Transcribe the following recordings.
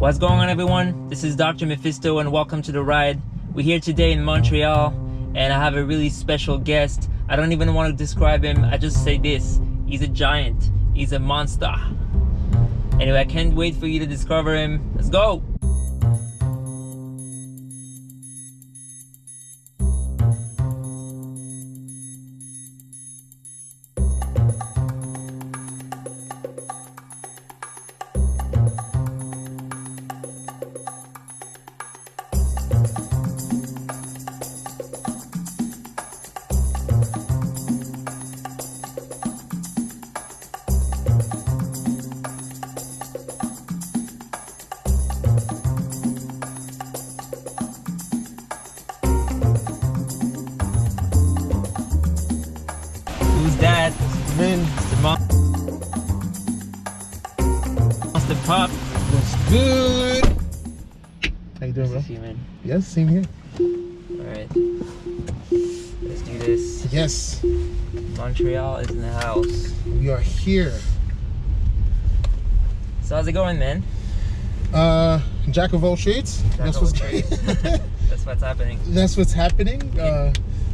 What's going on, everyone? This is Dr. Mephisto and welcome to the ride. We're here today in Montreal and I have a really special guest. I don't even want to describe him. I just say this. He's a giant. He's a monster. Anyway, I can't wait for you to discover him. Let's go! Who's that? Mr. Monstapop. What's good? How you doing, bro? See you, man. Yes, same here. Alright. Let's do this. Yes. Montreal is in the house. We are here. So how's it going, man? Jack of all trades. That's what's That's what's happening. That's what's happening.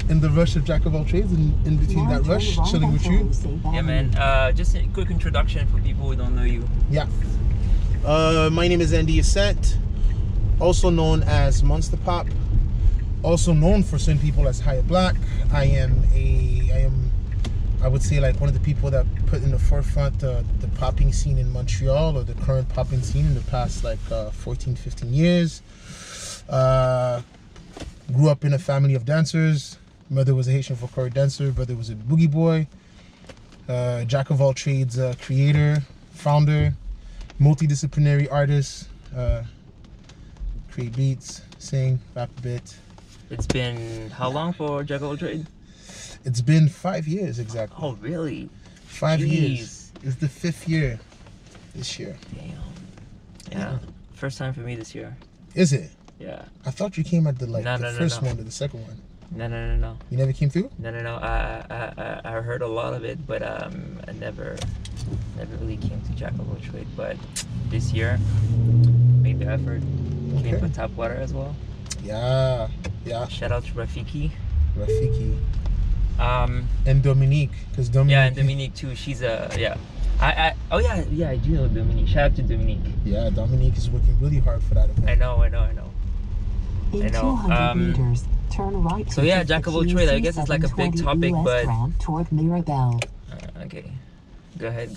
In the rush of Jack of all trades, and in between that rush, chilling with you. Yeah, man. Just a quick introduction for people who don't know you. Yeah. My name is Andy Yacinthe, also known as Monstapop, also known for some people as Higher Black. I would say, like, one of the people that put in the forefront the popping scene in Montreal, or the current popping scene in the past like 14, 15 years. Grew up in a family of dancers. Mother was a Haitian folklore dancer, brother was a boogie boy. Jack of all trades, creator, founder, multidisciplinary artist, create beats, sing, rap a bit. It's been how long for Jack of all trades? It's been 5 years exactly. Oh, really? 5 Jeez. years. It's the 5th year this year. Damn. Yeah. First time for me this year. Is it? Yeah. I thought you came at the first No. one or the second one. No. You never came through? No. I heard a lot of it, but I never really came to Jack of all trades. But this year, made the effort. Came for Top Water as well. Yeah. Shout out to Rafiki. And Dominique, because Dominique. Yeah, and Dominique too. She's a I do know Dominique. Shout out to Dominique. Yeah, Dominique is working really hard for that event. I know. In 200 meters, turn right. So yeah, Jack of all trades. I guess it's like a big topic, but toward Mirabel. Okay, go ahead.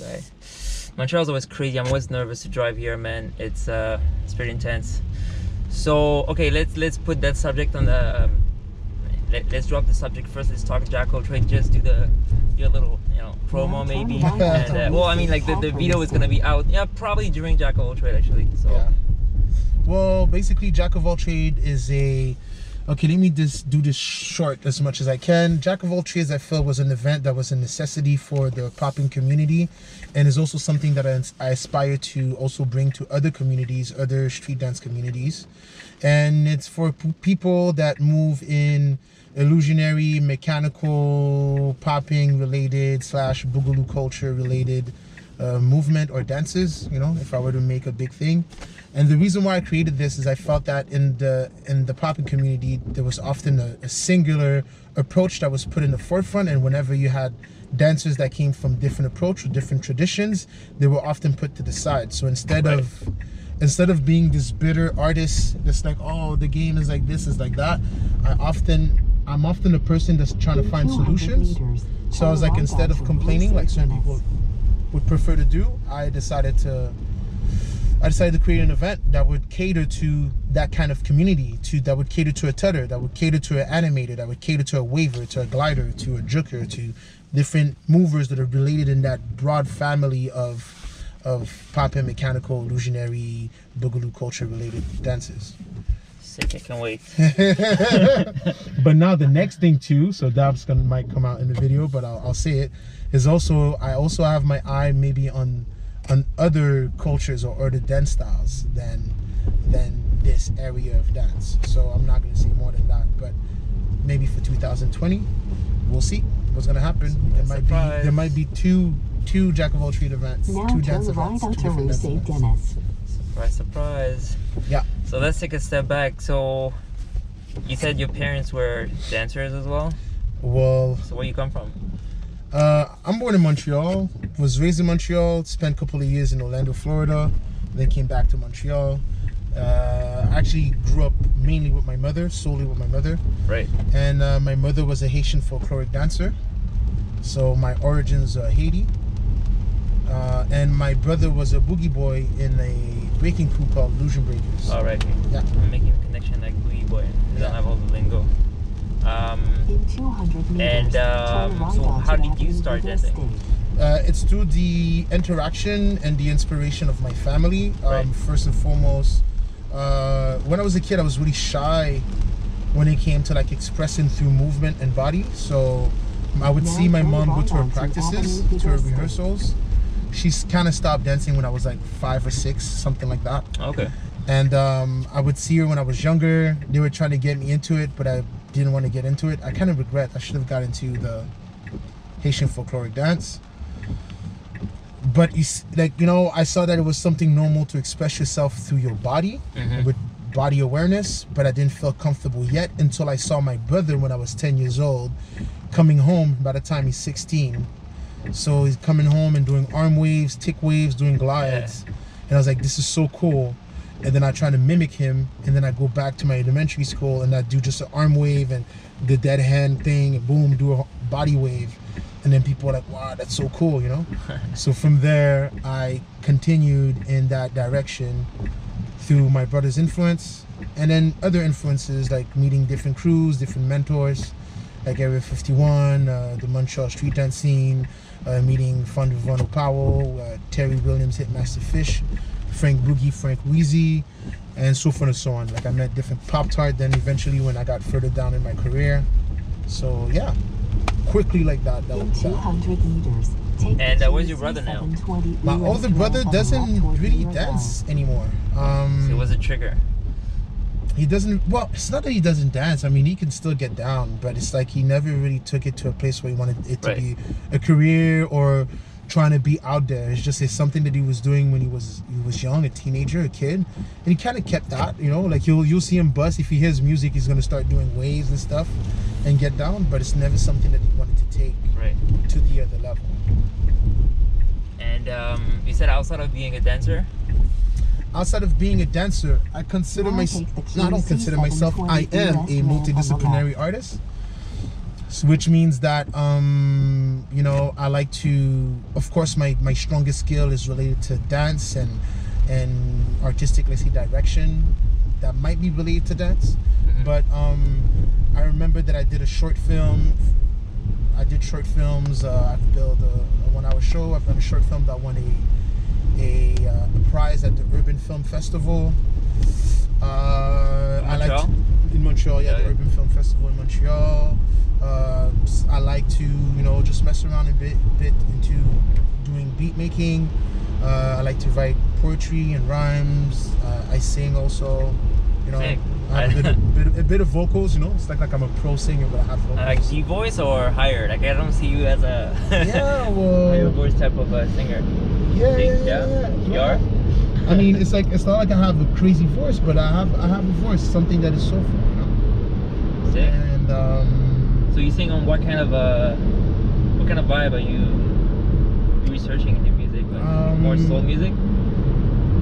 Montreal's always crazy. I'm always nervous to drive here, man. It's pretty intense. So okay, let's put that subject on the. Let's drop the subject first. Let's talk Jack of all trades. Just do your little promo maybe. And well, I mean, like the video is gonna be out. Yeah, probably during Jack of all trades actually. So. Yeah. Well, basically, Jack of all trade is a. Okay, let me just do this short as much as I can. Jack of all trades, I felt, was an event that was a necessity for the popping community, and is also something that I aspire to also bring to other communities, other street dance communities. And it's for people that move in illusionary, mechanical, popping related / boogaloo culture related movement or dances, if I were to make a big thing. And the reason why I created this is I felt that in the popping community, there was often a singular approach that was put in the forefront, and whenever you had dancers that came from different approach or different traditions, they were often put to the side. So instead of being this bitter artist that's like, oh, the game is like this, is like that, I'm often a person that's trying to find solutions. So I was like, instead of complaining like certain people would prefer to do, I decided to create an event that would cater to that kind of community, that would cater to a tutter, that would cater to an animator, that would cater to a waver, to a glider, to a juker, to different movers that are related in that broad family of popping, mechanical, illusionary, boogaloo culture related dances. Sick, I can't wait. But now the next thing too, so that might come out in the video, but I'll say it, is also I also have my eye maybe on other cultures or other dance styles than this area of dance. So I'm not going to say more than that, but maybe for 2020, we'll see what's going to happen. There might be two Jack of all trade events, now two turn dance right events, onto two different Rue dance St. events. Denis. Surprise. Yeah. So let's take a step back. So you said your parents were dancers as well? Well, So where you come from? I'm born in Montreal, was raised in Montreal, spent a couple of years in Orlando, Florida, then came back to Montreal. Actually grew up mainly with my mother, solely with my mother. Right. And my mother was a Haitian folkloric dancer. So my origins are Haiti. And my brother was a boogie boy in a breaking crew called Illusion Breakers. All right. Yeah. I'm making a connection like Boogie Boy. I don't have all the lingo. In 200 meters, And turn right so how onto did you Avenue start Eagle dancing? State. It's through the interaction and the inspiration of my family. Right. First and foremost, when I was a kid, I was really shy when it came to like expressing through movement and body. So I would see my mom go to her practices, to her rehearsals. She's kind of stopped dancing when I was like 5 or 6, something like that. Okay. And I would see her when I was younger. They were trying to get me into it, but I didn't want to get into it. I kind of regret. I should have got into the Haitian folkloric dance. But I saw that it was something normal to express yourself through your body, with body awareness, but I didn't feel comfortable yet until I saw my brother when I was 10 years old coming home by the time he's 16. So he's coming home and doing arm waves, tick waves, doing glides. Yeah. And I was like, this is so cool. And then I try to mimic him, and then I go back to my elementary school and I do just an arm wave and the dead hand thing, and boom, do a body wave. And then people are like, wow, that's so cool, you know? So from there, I continued in that direction through my brother's influence, and then other influences like meeting different crews, different mentors, like Area 51, the Montreal street dance scene, meeting Fun Powell, Terry Williams, Hitmaster Fish, Frank Boogie, Frank Weezy, and so forth and so on. Like I met different Pop-Tart, then eventually when I got further down in my career. So yeah, quickly like that. In 200 meters, take And the where's your brother now? 720 My east older left brother on the doesn't left toward really Myocarditis. dance anymore. So what's the trigger? He doesn't, well, it's not that he doesn't dance. I mean, he can still get down, but it's like he never really took it to a place where he wanted it to Right. be a career or trying to be out there. It's something that he was doing when he was young, a teenager, a kid, and he kind of kept that, you know, like you'll see him bust. If he hears music, he's gonna start doing waves and stuff and get down, but it's never something that he wanted to take Right. to the other level. And you said outside of being a dancer? Outside of being a dancer, I consider Now myself, take the no, I don't consider myself, I am a multidisciplinary artist. So which means that, you know, I like to, of course, my strongest skill is related to dance and artistic, let's say, direction that might be related to dance. But I remember that I did a short film. I did short films. I've built a 1-hour show. I've done a short film that won a prize at the Urban Film Festival. I like in Montreal, yeah, the Urban Film Festival in Montreal. I like to, you know, just mess around a bit into doing beat making. I like to write poetry and rhymes. I sing also, you know. I have a bit of vocals, you know. It's like I'm a pro singer, but I have vocals. Like G voice or higher? Like I don't see you as a yeah, well, higher voice type of singer. Yeah. You are? I mean, it's not like I have a crazy voice, but I have a voice, something that is soulful, you know. Sick. And so you sing on what kind of vibe are you researching in your music? Like more soul music?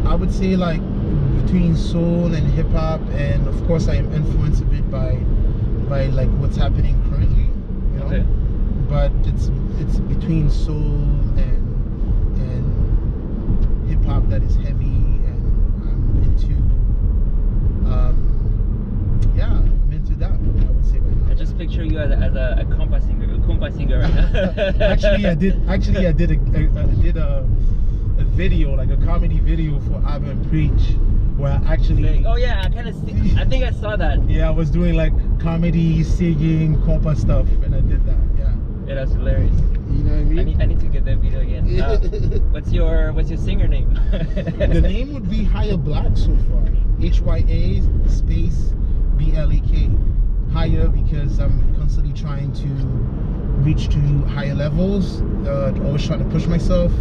I would say like between soul and hip hop, and of course I am influenced a bit by like what's happening currently, you know. Okay. But it's between soul and hip hop that is heavy, and I'm into I'm into that, I would say right now. I just picture you as a compa singer right now. Actually, I did a video, like a comedy video for Abba and Preach, where I actually. Oh yeah, I think I saw that. Yeah, I was doing like comedy, singing, compa stuff, and I did that. Yeah. Yeah, that's hilarious. You know what I mean? I need to get that video again. What's your singer name? The name would be Higher Black so far. HYA space BLAK. Higher because I'm constantly trying to reach to higher levels. Always trying to push myself.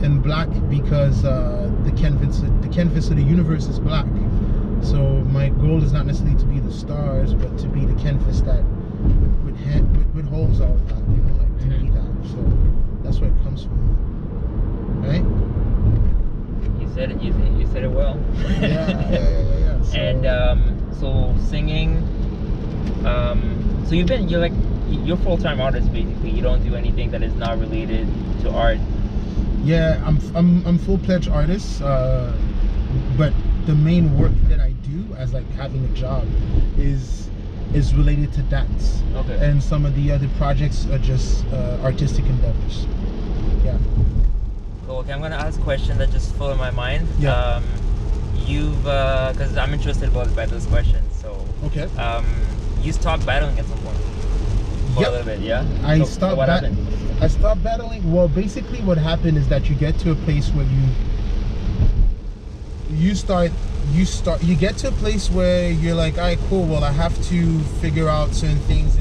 and black because the canvas of the universe is black. So my goal is not necessarily to be the stars, but to be the canvas that would holds all of that, you know, like to be that. So that's where it comes from, right? You said it. You said it well. Yeah. So, And so singing. So you're full-time artist basically. You don't do anything that is not related to art. yeah, I'm full-fledged artist, but the main work that I do as like having a job is related to dance. Okay. And some of the other projects are just artistic endeavors. Yeah. Cool. Okay, I'm gonna ask a question that just flew in my mind. Yeah. Because I'm interested about this question. So. Okay. You stopped battling at some point. For a little bit, yeah. I what happened? I stopped battling. Well, basically, what happened is that you get to a place where you get to a place where you're like, all right, cool. Well, I have to figure out certain things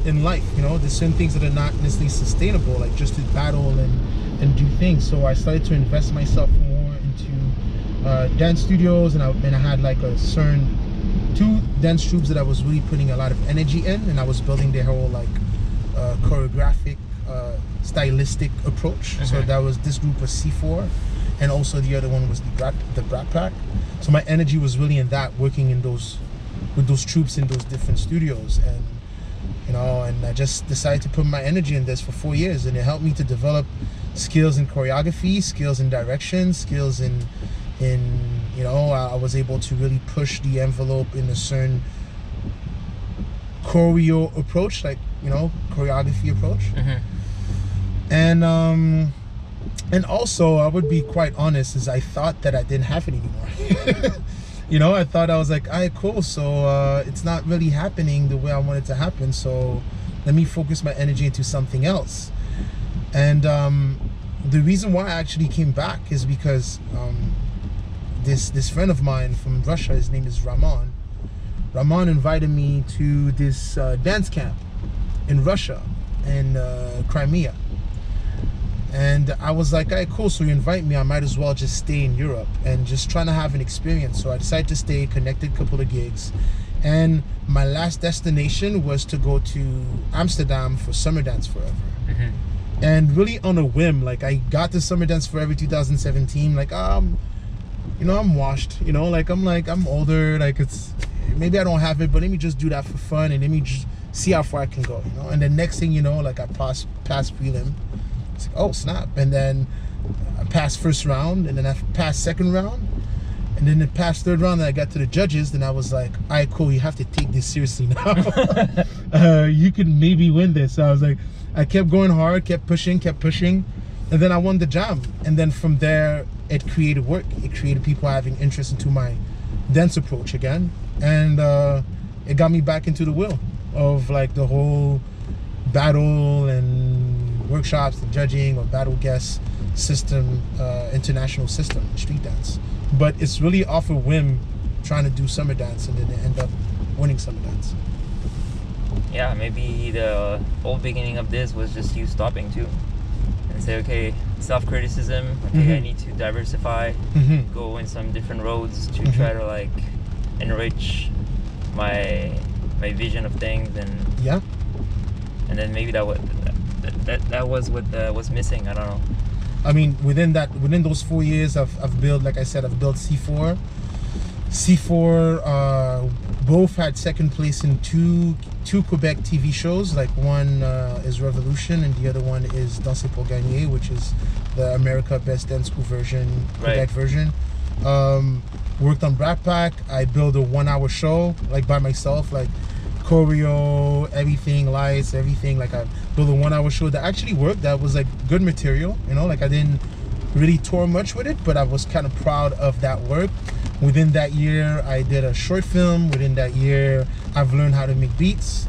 in life. You know, there's certain things that are not necessarily sustainable, like just to battle and do things. So I started to invest myself more into dance studios, and I had like a certain 2 dance troupes that I was really putting a lot of energy in, and I was building their whole like choreographic, stylistic approach. So that was, this group was C4, and also the other one was the Brat Pack. So my energy was really in that, working in with those troupes in those different studios, and you know, and I just decided to put my energy in this for 4 years, and it helped me to develop skills in choreography, skills in direction, skills in you know, I was able to really push the envelope in a certain choreo approach, like, you know, choreography approach. And also, I would be quite honest, is I thought that I didn't have it anymore. You know, I thought, I was like, all right, cool, so it's not really happening the way I want it to happen, so let me focus my energy into something else. And the reason why I actually came back is because this friend of mine from Russia, his name is Ramon. Ramon invited me to this dance camp in Russia, in Crimea. And I was like, all right, cool, so you invite me, I might as well just stay in Europe and just trying to have an experience. So I decided to stay, connected a couple of gigs. And my last destination was to go to Amsterdam for Summer Dance Forever. And really on a whim, like I got to Summer Dance Forever 2017, like, you know, I'm washed, you know, like I'm older, like it's, maybe I don't have it, but let me just do that for fun and let me just see how far I can go, you know. And the next thing you know, like I passed prelim. It's like, oh snap. And then I passed first round, and then I passed second round, and then the past third round, and I got to the judges, then I was like, all right, cool, you have to take this seriously now. You could maybe win this. So I was like, I kept going hard, kept pushing, and then I won the jam. And then from there, it created work. It created people having interest into my dance approach again, and it got me back into the wheel of like the whole battle and workshops and judging or battle guest system, international system, street dance. But it's really off a whim trying to do summer dance, and then end up winning summer dance. Yeah, maybe the whole beginning of this was just you stopping too and say, okay, self-criticism, okay, I need to diversify, go in some different roads to try to like enrich my vision of things, and then maybe that was what was missing. I don't know. I mean, within those 4 years, I've built, like I said, I've built C4. C4 both had second place in two Quebec TV shows. Like one is Revolution, and the other one is Danser pour Gagner, which is the America Best Dance School version, Quebec version. Worked on Brat Pack. I built a 1 hour show, like by myself, like choreo, everything, lights, everything. Like I built a 1 hour show that actually worked. That was like good material, you know, like I didn't really tour much with it, but I was kind of proud of that work. Within that year, I did a short film. Within that year, I've learned how to make beats.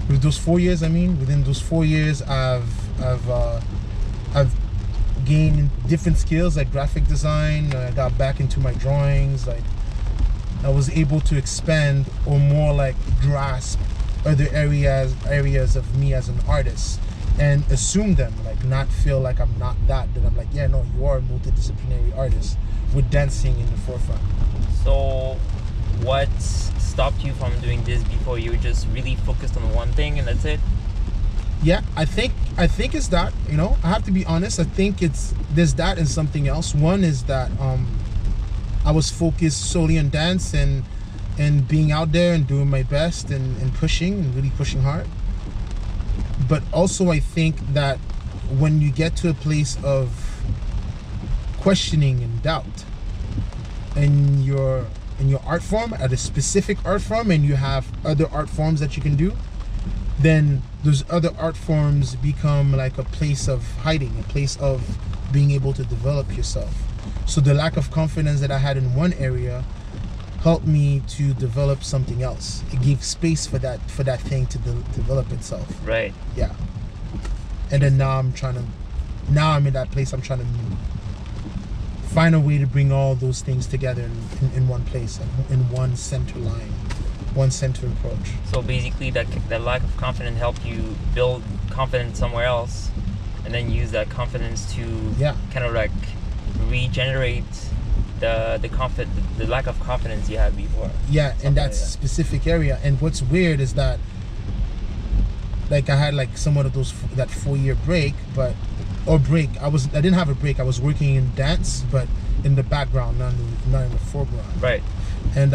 With those 4 years, within those 4 years, I've gained different skills like graphic design. I got back into my drawings. Like I was able to expand or more like grasp other areas of me as an artist. and assume them, like not feel like I'm not that I'm like, yeah, no, you are a multidisciplinary artist with dancing in the forefront. So what stopped you from doing this before? You were just really focused on one thing and that's it? Yeah, I think it's that, you know, I have to be honest. I think there's that and something else. One is that I was focused solely on dance and being out there and doing my best and pushing and really pushing hard. But also I think that when you get to a place of questioning and doubt in your art form, at a specific art form, and you have other art forms that you can do, then those other art forms become like a place of hiding, a place of being able to develop yourself. So the lack of confidence that I had in one area helped me to develop something else. It gave space for that thing to develop itself. Right. Yeah. And then now I'm in that place. I'm trying to find a way to bring all those things together in one place, in one center line, one center approach. So basically that lack of confidence helped you build confidence somewhere else, and then use that confidence to kind of like regenerate the lack of confidence you had before. Yeah, in that specific area. And what's weird is that, like, I had like somewhat of that 4-year break, I didn't have a break. I was working in dance, but in the background, not in the foreground. Right. And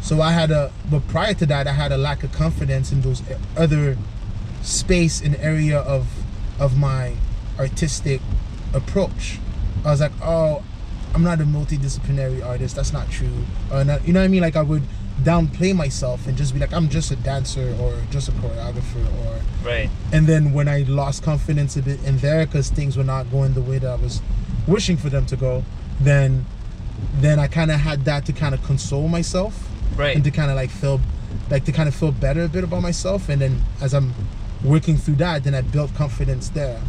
so but prior to that, I had a lack of confidence in those other space and area of my artistic approach. I was like, oh, I'm not a multidisciplinary artist. That's not true. You know what I mean? Like, I would downplay myself and just be like, I'm just a dancer or just a choreographer or right. And then when I lost confidence a bit in there because things were not going the way that I was wishing for them to go, then I kind of had that to kind of console myself, right, and to kind of feel better a bit about myself. And then as I'm working through that, then I built confidence there.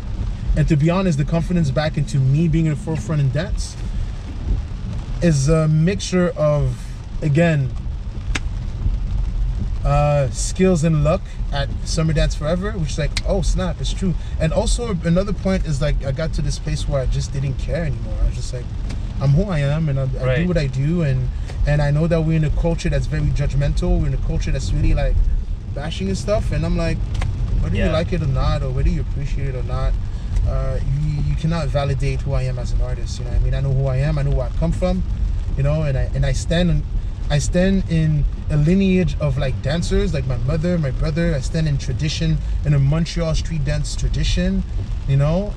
And to be honest, the confidence back into me being in the forefront in dance is a mixture of, again, skills and luck at Summer Dance Forever, which is like, oh snap, it's true. And also another point is like, I got to this place where I just didn't care anymore. I was just like, I'm who I am, and I do what I do, and I know that we're in a culture that's very judgmental. We're in a culture that's really like bashing and stuff, and I'm like, whether you like it or not, or whether you appreciate it or not, you cannot validate who I am as an artist. You know what I mean? I know who I am. I know where I come from. You know, and I stand in a lineage of like dancers, like my mother, my brother. I stand in tradition, in a Montreal street dance tradition. You know,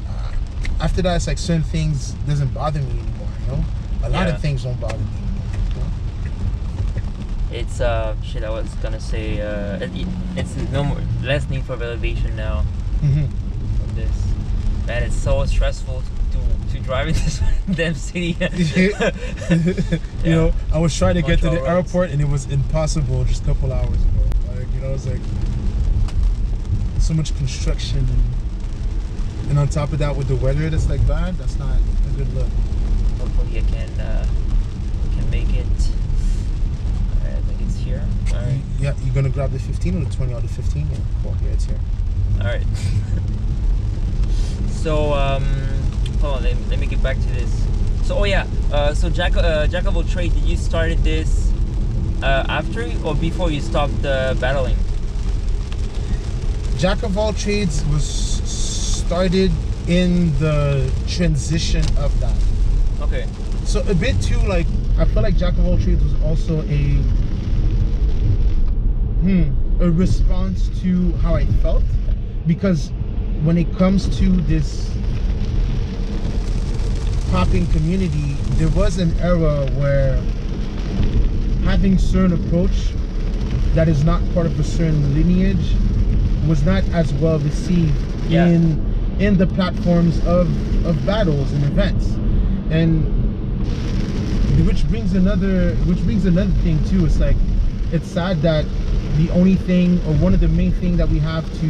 after that, it's like certain things doesn't bother me anymore. You know, a lot of things don't bother me anymore. You know? It's shit. I was gonna say it's less need for validation now. From this, man, it's so stressful to drive in this damn city. You know, I was trying to get to the airport and it was impossible just a couple hours ago. Like, you know, it's like so much construction and on top of that with the weather that's like bad, that's not a good look. Hopefully I can make it. Alright, I think it's here. Alright. Yeah, you're gonna grab the 15 or the 20 or the 15? Yeah, cool. Yeah, it's here. Alright. So hold on, let me get back to this. So so Jack of all trades, did you started this after or before you stopped battling? Jack of all trades was started in the transition of that. Okay. So a bit too, like, I feel like Jack of all trades was also a response to how I felt, because when it comes to this popping community, there was an era where having certain approach that is not part of a certain lineage was not as well received in the platforms of battles and events, and which brings another thing too. It's like, it's sad that the only thing, or one of the main things that we have to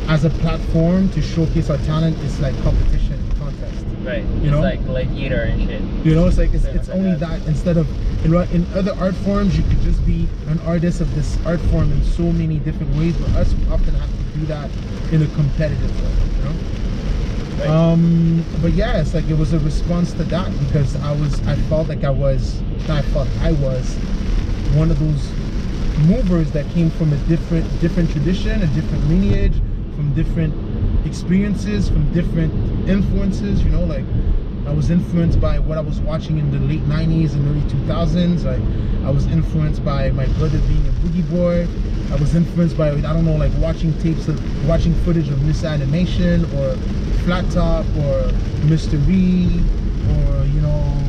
as a platform to showcase our talent is like competition and contest. Right. You know? It's like theater and shit. You know, it's like it's Like only that instead of in other art forms you could just be an artist of this art form in so many different ways, but us we often have to do that in a competitive way, you know. Right. But yeah, it's like it was a response to that because I felt like I was one of those movers that came from a different tradition, a different lineage, from different experiences, from different influences, you know, like I was influenced by what I was watching in the late 90s and early 2000s. I was influenced by my brother being a boogie boy. I was influenced by, I don't know, like watching footage of Miss Animation or Flat Top or Mr. Reed, or, you know,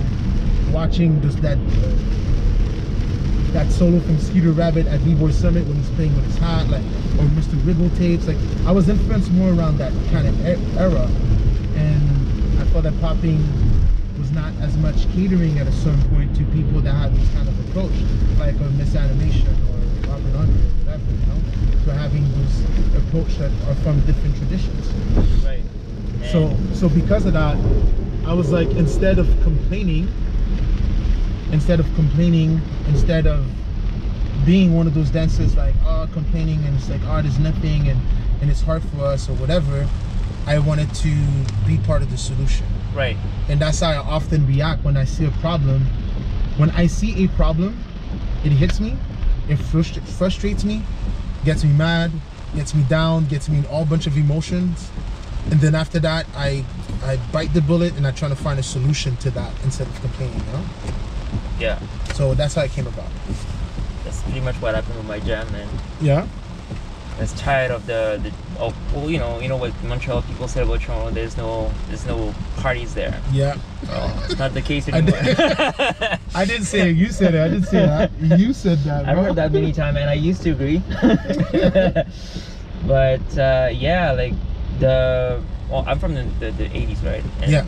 watching that solo from Skeeter Rabbit at B-Boy Summit when he's playing with his hat, like, or Mr. Wriggle tapes. Like, I was influenced more around that kind of era, and I felt that popping was not as much catering at a certain point to people that had this kind of approach, like a Miss Animation or Robert Andre, or whatever, you know, so having this approach that are from different traditions. Right. So because of that, I was like, instead of complaining, instead of being one of those dancers like, oh, complaining and it's like, oh, there's nothing and it's hard for us or whatever, I wanted to be part of the solution. Right. And that's how I often react when I see a problem. When I see a problem, it hits me, it frustrates me, gets me mad, gets me down, gets me in all bunch of emotions. And then after that, I bite the bullet and I try to find a solution to that instead of complaining, you know? Yeah. So that's how it came about. That's pretty much what happened with my jam, man. Yeah. I was tired of well, you know what Montreal people say about Toronto. There's no parties there. Yeah. Oh, it's not the case anymore. I didn't say it. You said it. I didn't say that. You said that. I've heard that many times, and I used to agree. But yeah, like I'm from the 80s, right? And, yeah.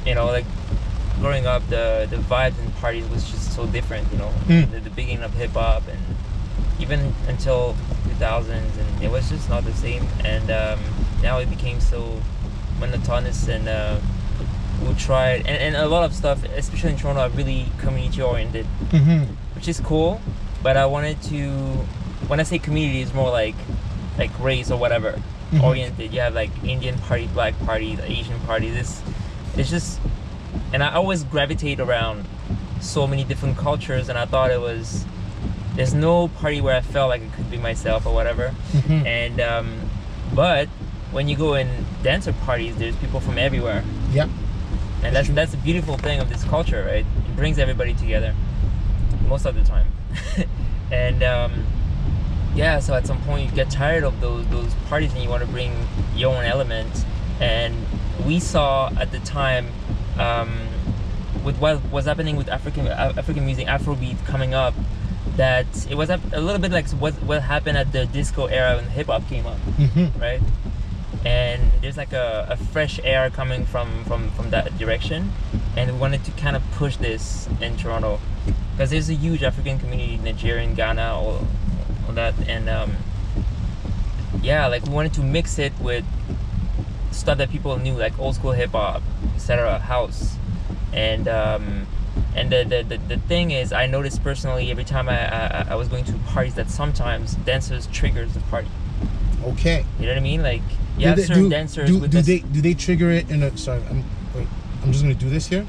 You know, like growing up, the vibes and parties was just so different. You know, the beginning of hip hop and even until 2000s, and it was just not the same. And now it became so monotonous, and we tried, and a lot of stuff, especially in Toronto, are really community oriented, which is cool. But I wanted to, when I say community, it's more like race or whatever oriented. You have like Indian party, black party, Asian party. It's just, and I always gravitate around so many different cultures, and I thought there's no party where I felt like I could be myself or whatever. And but when you go in dancer parties, there's people from everywhere. Yeah. And that's the beautiful thing of this culture, right? It brings everybody together most of the time. And yeah, so at some point you get tired of those parties and you want to bring your own element. And we saw at the time, with what was happening with African music, Afrobeat coming up, that it was a little bit like what happened at the disco era when hip hop came up, right? And there's like a fresh air coming from that direction, and we wanted to kind of push this in Toronto because there's a huge African community, Nigerian, Ghana, all that, and yeah, like we wanted to mix it with stuff that people knew, like old school hip hop, etc., house, and the thing is, I noticed personally every time I was going to parties that sometimes dancers triggers the party. Okay. You know what I mean? Like you have certain dancers. Do they trigger it in a? Sorry, I'm just gonna do this here.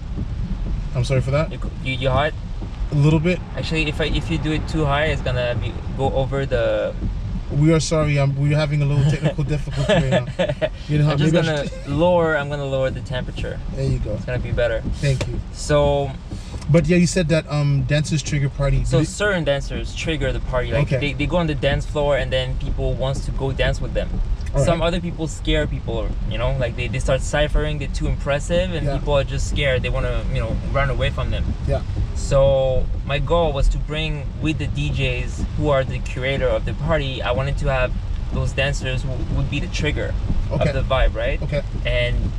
I'm sorry for that. You hot? A little bit. Actually, if you do it too high, it's gonna go over the. We are sorry. We're having a little technical difficulty right now. You know, I'm gonna lower the temperature. There you go. It's gonna be better. Thank you. So. But yeah, you said that dancers trigger parties. So certain dancers trigger the party. Like they go on the dance floor and then people wants to go dance with them. Some other people scare people, you know, like they start ciphering, they're too impressive, and people are just scared. They want to, you know, run away from them. Yeah. So my goal was to bring with the DJs who are the curator of the party. I wanted to have those dancers who would be the trigger of the vibe, right? Okay. And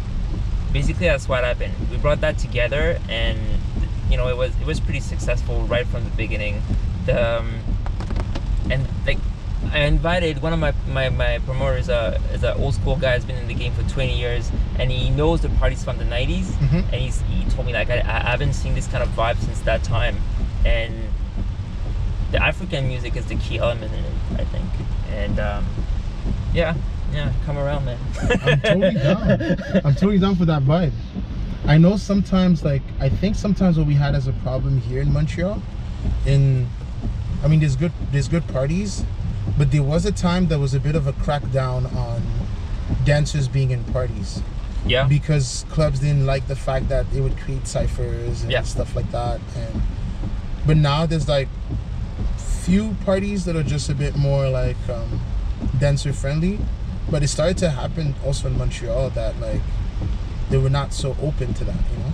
basically that's what happened. We brought that together, and you know, it was pretty successful right from the beginning. And like I invited one of my promoters, is an old school guy, has been in the game for 20 years, and he knows the parties from the 90s. And he told me like I haven't seen this kind of vibe since that time, and the African music is the key element in it, I think. And yeah, come around, man. I'm totally down. I'm totally down for that vibe. I know sometimes, like, I think sometimes what we had as a problem here in Montreal, I mean, there's good parties, but there was a time there was a bit of a crackdown on dancers being in parties. Yeah. Because clubs didn't like the fact that they would create ciphers and stuff like that. But now there's like few parties that are just a bit more like dancer friendly. But it started to happen also in Montreal that like they were not so open to that, you know?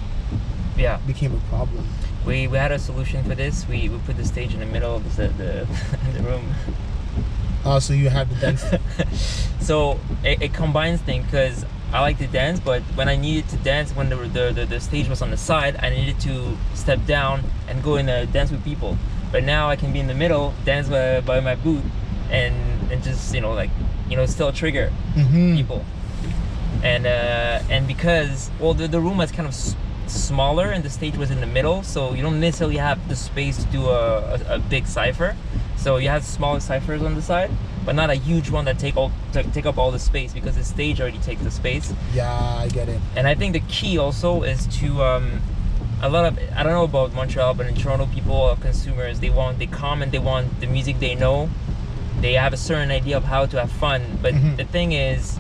Yeah. It became a problem. We had a solution for this. We put the stage in the middle of the room. Oh, so you had the dance. So it combines things, because I like to dance, but when I needed to dance, when the stage was on the side, I needed to step down and go in and dance with people. But now I can be in the middle, dance by my booth, and just still trigger people. And because the room was kind of smaller and the stage was in the middle, so you don't necessarily have the space to do a big cipher. So you have smaller ciphers on the side, but not a huge one that take up all the space, because the stage already takes the space. Yeah, I get it. And I think the key also is to I don't know about Montreal, but in Toronto, people are consumers. They come and they want the music they know. They have a certain idea of how to have fun, but the thing is,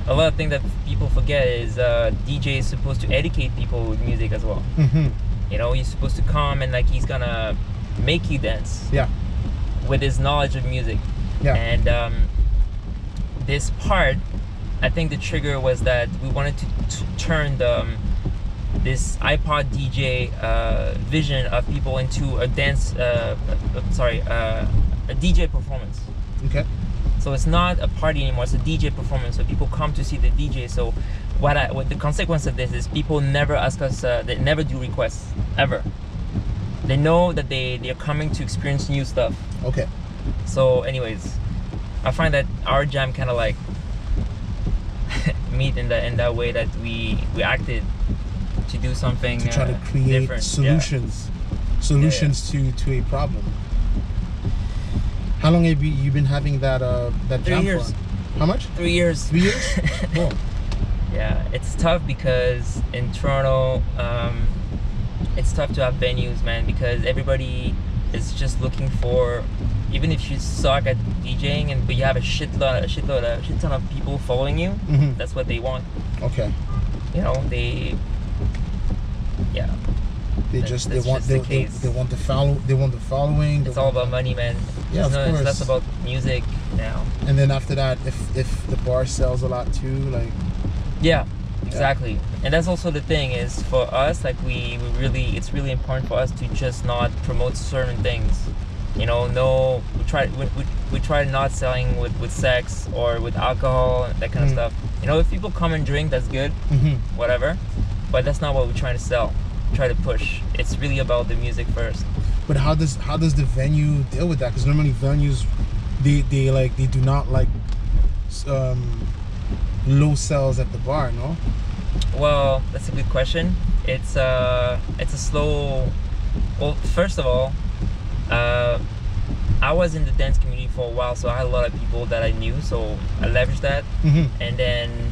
a lot of things that people forget is DJ is supposed to educate people with music as well. You know, he's supposed to come and like he's gonna make you dance. Yeah. With his knowledge of music. Yeah. And this part, I think the trigger was that we wanted to turn this iPod DJ vision of people into a dance. A DJ performance. Okay. So it's not a party anymore, it's a DJ performance. So people come to see the DJ. So what the consequence of this is, people never ask us, they never do requests, ever. They know that they're coming to experience new stuff. Okay. So anyways, I find that our jam kind of like meet in that way, that we acted to do something to try to create different. solutions to a problem. How long have you been having that jam 3 years. for? How much? 3 years. 3 years? Cool. Yeah, it's tough because in Toronto, it's tough to have venues, man, because everybody is just looking for, even if you suck at DJing but you have a shit ton of people following you, that's what they want. Okay. You know, they want the following. It's all about money, man. Yeah, of course. It's less about music now. And then after that, if the bar sells a lot too, like. Yeah, exactly. Yeah. And that's also the thing is, for us, like it's really important for us to just not promote certain things. You know, we try not selling with sex or with alcohol, that kind of stuff. You know, if people come and drink, that's good, whatever. But that's not what we're trying to sell. Try to push. It's really about the music first. But how does the venue deal with that? Because normally venues, they do not like low sales at the bar, no? Well, that's a good question. It's a slow. Well, first of all, I was in the dance community for a while, so I had a lot of people that I knew, so I leveraged that. And then,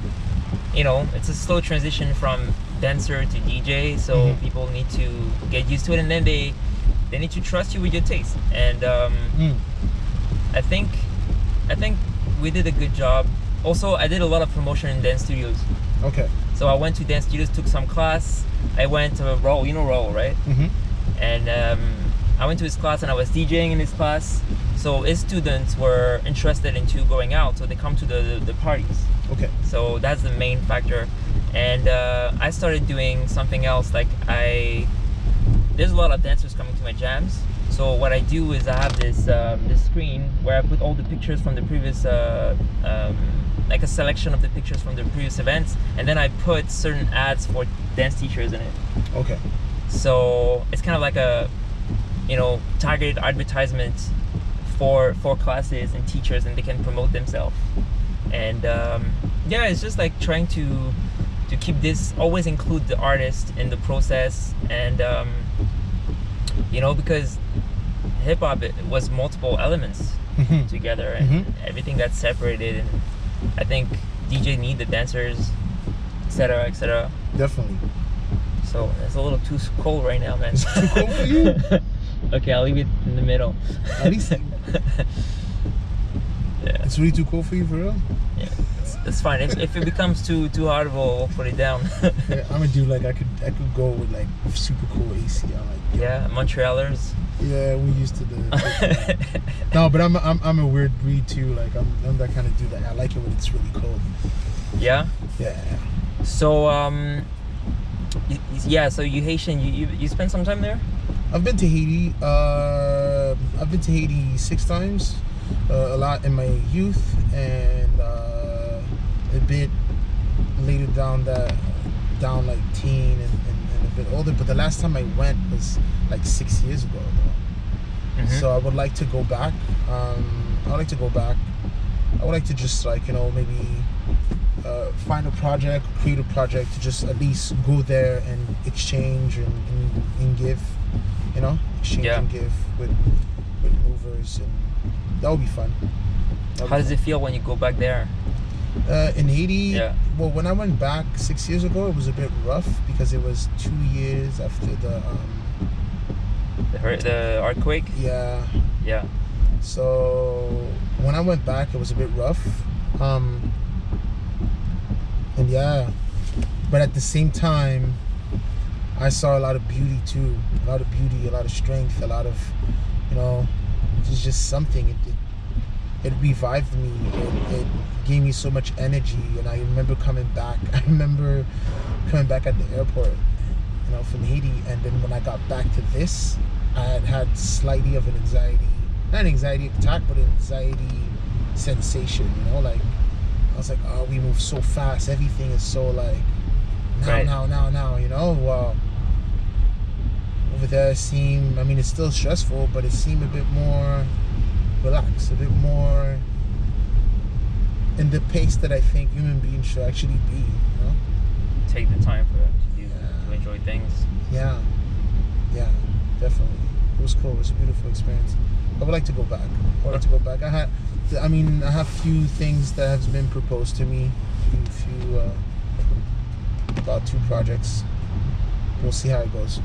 it's a slow transition from dancer to DJ, so people need to get used to it, and then they need to trust you with your taste. And I think we did a good job. Also, I did a lot of promotion in dance studios. Okay. So I went to dance studios, took some class. I went to Raul, Raul, right? And I went to his class and I was DJing in his class. So his students were interested into going out, so they come to the parties. Okay. So that's the main factor. And I started doing something else. Like there's a lot of dancers coming to my jams. So what I do is I have this screen where I put all the pictures from the previous, like a selection of the pictures from the previous events, and then I put certain ads for dance teachers in it. Okay. So it's kind of like a, targeted advertisement for classes and teachers, and they can promote themselves. And yeah, it's just like trying to keep this, always include the artist in the process. And you know, because hip hop, it was multiple elements together, and everything got separated. And I think DJ need the dancers, etc., etc. Definitely. So it's a little too cold right now, man. It's too cold for you? Okay, I'll leave it in the middle. At least yeah, it's really too cold for you, for real? yeah, it's fine. If it becomes too hot, we'll put it down. Yeah, I'm gonna do like I could go with like super cool AC. I'm like, yeah, Montrealers. yeah, we used to the no, but I'm a weird breed too. Like I'm that kind of dude. Like I like it when it's really cold. Yeah. Yeah. So yeah. So you Haitian? You spent some time there? I've been to Haiti. I've been to Haiti 6 times. A lot in my youth, and a bit later down like teen and a bit older. But the last time I went was like 6 years ago though. So I would like to go back. I would like to go back. I would like to just like, you know, maybe find a project, create a project to just at least go there and exchange and give, you know, exchange and give with movers, and that would be fun. How does it feel when you go back there? In Haiti, Yeah. well, when I went back 6 years ago, it was a bit rough because it was 2 years after the The earthquake? yeah. Yeah. So when I went back, it was a bit rough. And yeah, but at the same time, I saw a lot of beauty too. A lot of beauty, a lot of strength, a lot of, you know, it's just something. It revived me. It gave me so much energy. And I remember coming back. I remember coming back at the airport, you know, from Haiti. And then when I got back to this, I had slightly of an anxiety, not an anxiety attack, but an anxiety sensation, you know, like I was like, oh, we move so fast, everything is so like now, you know. Well, over there it seemed, I mean, it's still stressful, but it seemed a bit more relaxed, a bit more in the pace that I think human beings should actually be, you know. Take the time to enjoy things. Yeah, definitely. It was cool. It was a beautiful experience. I would like to go back. I would like to go back. I have few things that have been proposed to me. About 2 projects. We'll see how it goes.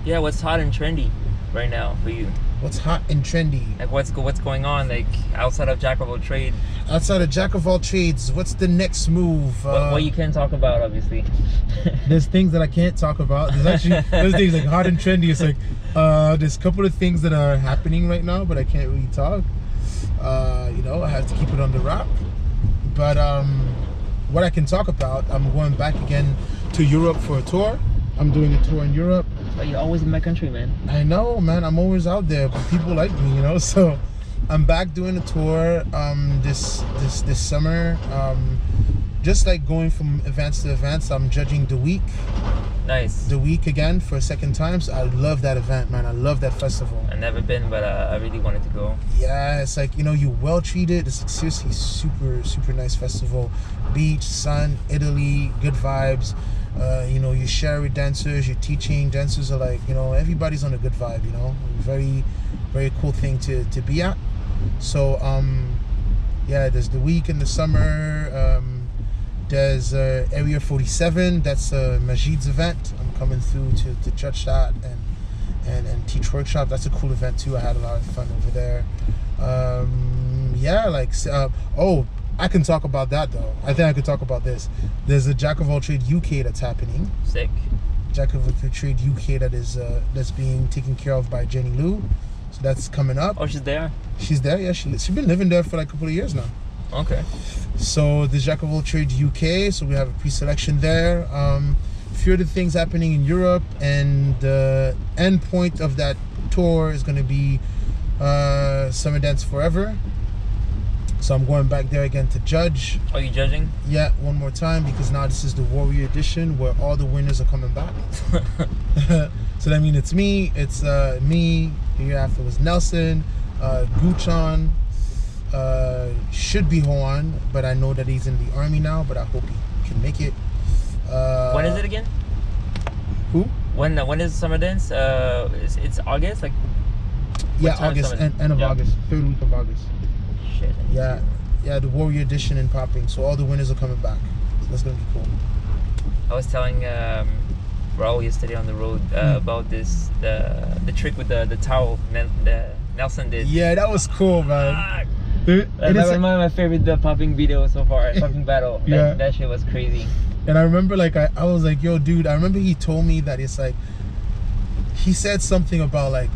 Yeah, what's hot and trendy right now for you? What's hot and trendy? Like what's going on, like outside of Jack of all trade? Outside of Jack of all trades, what's the next move? What you can talk about, obviously. There's things that I can't talk about. There's things like hot and trendy. It's like there's a couple of things that are happening right now, but I can't really talk. You know, I have to keep it on the wrap. But what I can talk about, I'm going back again to Europe for a tour. I'm doing a tour in Europe. But you're always in my country, man. I know, man. I'm always out there, but people like me, you know. So I'm back doing a tour this summer. Just like going from events to events. I'm judging the week. Nice. The week again for a second time. So I love that event, man. I love that festival. I've never been, but I really wanted to go. Yeah, it's like, you know, you're well treated. It's like seriously super nice festival. Beach, sun, Italy, good vibes. You know, you share with dancers, you're teaching. Dancers are like, you know, everybody's on a good vibe, you know. Very cool thing to be at. So yeah, there's the week in the summer. There's Area 47. That's Majid's event. I'm coming through to judge that and teach workshop. That's a cool event too. I had a lot of fun over there. Yeah, like I can talk about that though. I think I could talk about this. There's a Jack of all trade UK that's happening. Sick. Jack of all trade UK that's being taken care of by Jenny Lou. So that's coming up. Oh, she's there? She's there, yeah. She's been living there for like a couple of years now. Okay. So the Jack of all trade UK. So we have a pre-selection there. A few other things happening in Europe, and the end point of that tour is going to be Summer Dance Forever. So I'm going back there again to judge. Are you judging? Yeah, one more time, because now this is the Warrior Edition where all the winners are coming back. So that means it's me. It's me. The year after was Nelson. Guchon should be Hoan, but I know that he's in the army now, but I hope he can make it. When is it again? Who? When is summer dance? It's August, like. Yeah, August, end of August, 3rd week of August. Shit. Yeah, the Warrior Edition and popping. So all the winners are coming back. So that's gonna be cool. I was telling Raul yesterday on the road about this the trick with the towel Nelson did. Yeah, that was cool, man. That was one of my favorite popping videos so far. Popping battle. Yeah. That shit was crazy. And I remember, like, I was like, yo, dude, I remember he told me that it's like, he said something about, like,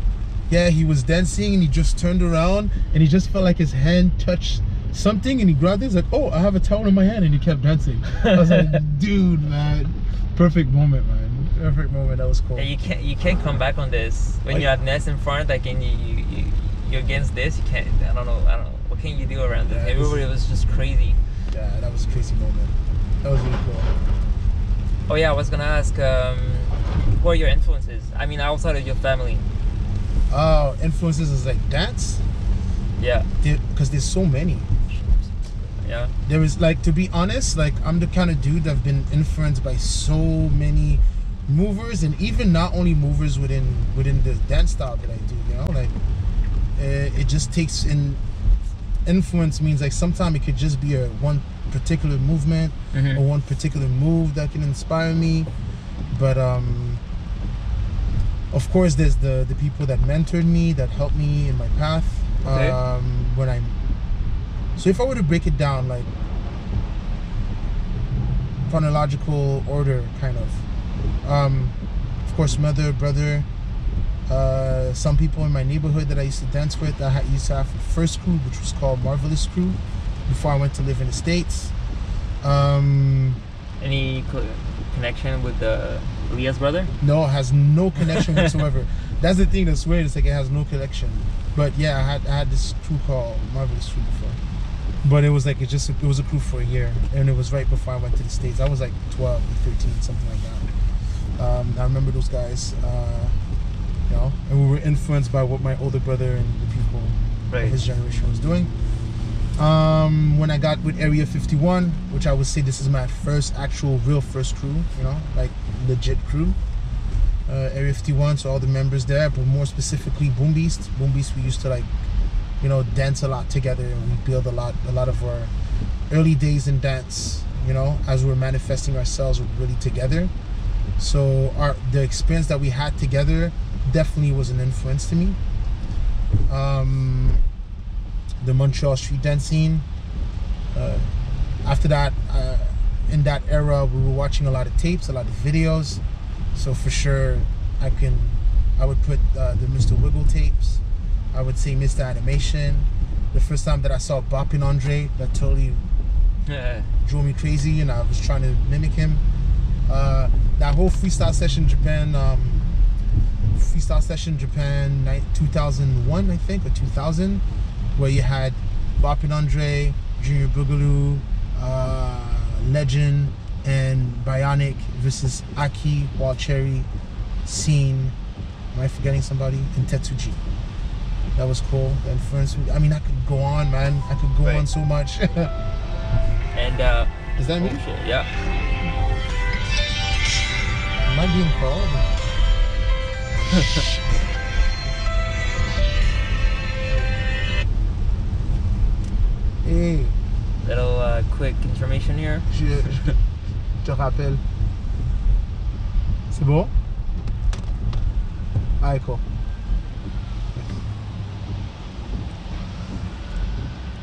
yeah, he was dancing and he just turned around and he just felt like his hand touched something and he grabbed it. He's like, oh, I have a towel in my hand, and he kept dancing. I was like, dude, man, perfect moment, man. Perfect moment. That was cool. Yeah, you can't come back on this when you have Ness in front. Like, and you're against this. You can't. I don't know. What can you do around this? Yeah, Everybody was just crazy. Yeah, that was a crazy moment. That was really cool. Oh yeah, I was gonna ask, who are your influences? I mean, outside of your family. Influences is like dance. Yeah. Because there's so many. Yeah. There is, like, to be honest, like, I'm the kind of dude that've been influenced by so many movers, and even not only movers within the dance style that I do. You know, like, it just takes in. Influence means, like, sometimes it could just be one particular movement or one particular move that can inspire me, but of course there's the people that mentored me, that helped me in my path. Okay. So if I were to break it down, like, chronological order, kind of course, mother, brother, some people in my neighborhood that I used to dance with. I used to have a first crew, which was called Marvelous Crew, before I went to live in the States. Any connection with Leah's brother? No, it has no connection whatsoever. That's the thing that's weird. It's like it has no connection. But yeah, I had this crew called Marvelous Crew before. But it was like it was a crew for a year, and it was right before I went to the States. I was like 12 or 13, something like that. I remember those guys. You know, and we were influenced by what my older brother and the people of his generation was doing. When I got with Area 51, which I would say this is my real first crew, you know, like legit crew. Area 51, so all the members there, but more specifically Boom Beast. Boom Beast, we used to, like, you know, dance a lot together, and we build a lot of our early days in dance, you know, as we were manifesting ourselves, we're really together. So the experience that we had together definitely was an influence to me. The Montreal street dance scene. After that, in that era, we were watching a lot of tapes, a lot of videos. So for sure, I would put the Mr. Wiggle tapes. I would say Mr. Animation. The first time that I saw Boppin' Andre, that totally drove me crazy, and I was trying to mimic him. That whole freestyle session in Japan, 2001, I think, or 2000, where you had Boppin' Andre, Junior Boogaloo, Legend, and Bionic versus Aki, Wild Cherry, Scene. Am I forgetting somebody? And Tetsuji. That was cool. That influenced me. I mean, I could go on, man. I could go on so much. And is that me? Shit, yeah. Am I being called? Hey. Little quick information here. Je te rappelle. C'est bon? Alright, cool.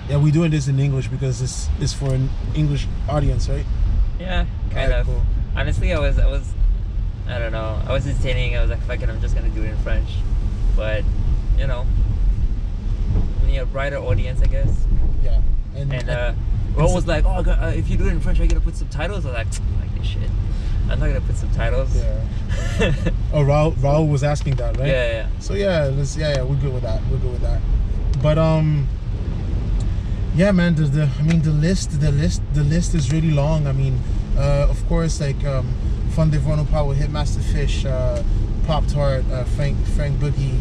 Yeah, we're doing this in English because this is for an English audience, right? Yeah, kind of. Cool. Honestly, I was, I don't know. I was hesitating. I was like, fuck it, I'm just gonna do it in French. But, you know, we need a brighter audience, I guess. Yeah. And Ro was like, oh, if you do it in French, are you gonna put subtitles? I was like this shit. I'm not gonna put subtitles. Yeah. Oh, Raul was asking that, right? Yeah. So yeah, we're good with that. But yeah, man, the list is really long. I mean, of course, like Fun Devono Power, Hitmaster Fish, Pop Tart, Frank Boogie,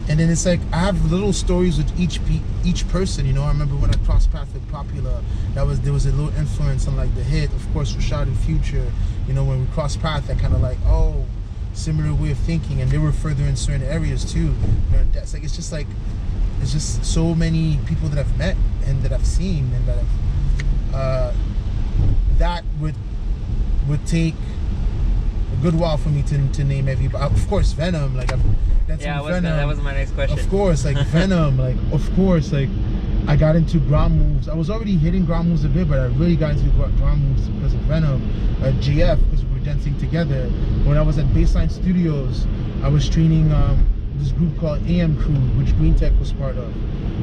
And then it's like I have little stories with each person. You know, I remember when I crossed paths with Popular, there was a little influence on like the hit. Of course, Rashad and Future. You know, when we crossed paths, I kind of like, oh, similar way of thinking, and they were further in certain areas too. You know, that's like it's just so many people that I've met and that I've seen and that I've that would take a good while for me to name everybody. Of course, Venom, like Venom. That was my next question. Of course, like Venom, like of course, like I got into ground moves. I was already hitting ground moves a bit, but I really got into ground moves because of Venom. GF, because we were dancing together. When I was at Baseline Studios, I was training this group called AM Crew, which Green Tech was part of.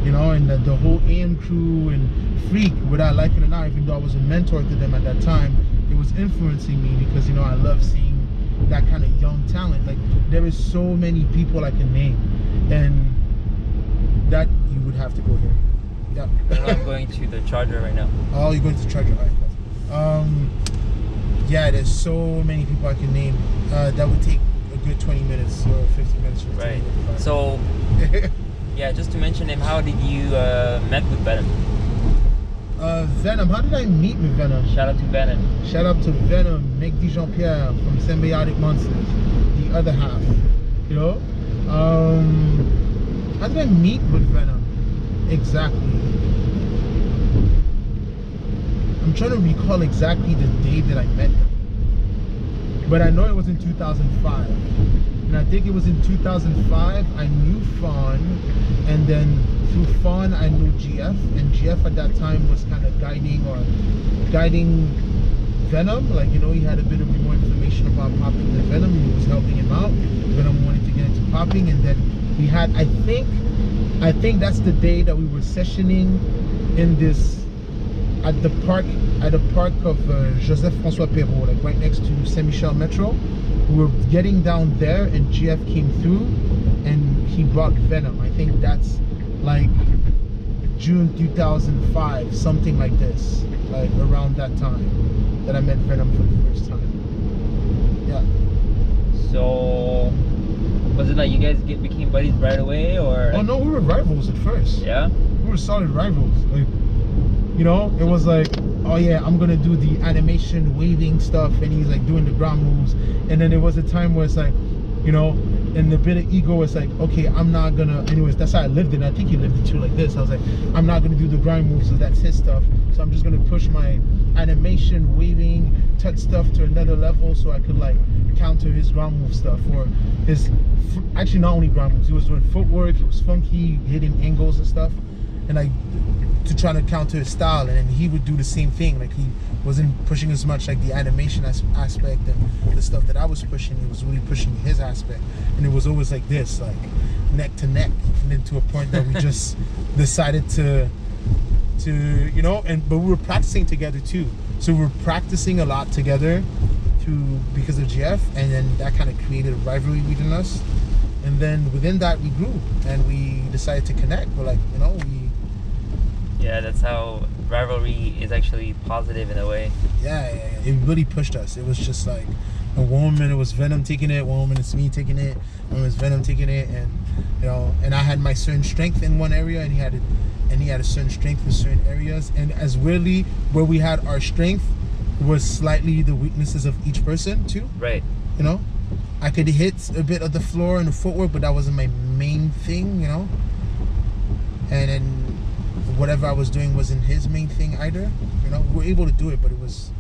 You know, and the whole AM Crew and Freak, whether I like it or not, even though I was a mentor to them at that time, it was influencing me because, you know, I love seeing that kind of young talent. Like, there is so many people I can name, and that you would have to go here. Yeah. I'm going to the Charger right now. Oh, you're going to the Charger. All right. Yeah, there's so many people I can name. That would take a good 20 minutes or 50 minutes. Right. So, yeah, just to mention him, how did you met with Venom? Venom, how did I meet with Venom? Shout out to Venom. Shout out to Venom, Nick DiJean-Pierre from Symbiotic Monsters, the other half. You know? How did I meet with Venom? Exactly. I'm trying to recall exactly the day that I met him. But I know it was in 2005. And I think it was in 2005 I knew Fawn, and then through Fawn I knew GF, and GF at that time was kind of guiding Venom. Like, you know, he had a bit of more information about popping than Venom, and he was helping him out. Venom wanted to get into popping, and then we had, I think that's the day that we were sessioning in this at the park of Joseph François Perrault, like right next to Saint Michel Metro. We were getting down there, and GF came through, and he brought Venom. I think that's like June 2005, something like this, like around that time that I met Venom for the first time. Yeah. So, was it like you guys became buddies right away, or? Oh no, we were rivals at first. Yeah. We were solid rivals. Like, you know, it was like, oh yeah, I'm gonna do the animation waving stuff, and he's like doing the ground moves. And then there was a time where it's like, you know, and the bit of ego is like, okay, I'm not gonna, anyways, that's how I lived it. I think he lived it too, like this. I was like, I'm not gonna do the grind moves, so that's his stuff. So I'm just gonna push my animation, waving, touch stuff to another level so I could like counter his ground move stuff, or his, actually not only ground moves, he was doing footwork, he was funky, hitting angles and stuff. And like, to try to counter his style, and then he would do the same thing. Like, he wasn't pushing as much like the animation aspect and the stuff that I was pushing. He was really pushing his aspect, and it was always like this, like neck to neck, and then to a point that we just decided to you know, but we were practicing together too. So we were practicing a lot together because of GF, and then that kind of created a rivalry between us. And then within that we grew, and we decided to connect. We're like, you know, yeah, that's how rivalry is actually positive in a way. Yeah, it really pushed us. It was just like, one moment it was Venom taking it, one moment it's me taking it, one moment it's Venom taking it, and you know, and I had my certain strength in one area, and he had a certain strength in certain areas, and as weirdly, where we had our strength was slightly the weaknesses of each person too. Right. You know, I could hit a bit of the floor and the footwork, but that wasn't my main thing, you know. And then whatever I was doing wasn't his main thing either. You know, we were able to do it, but it was,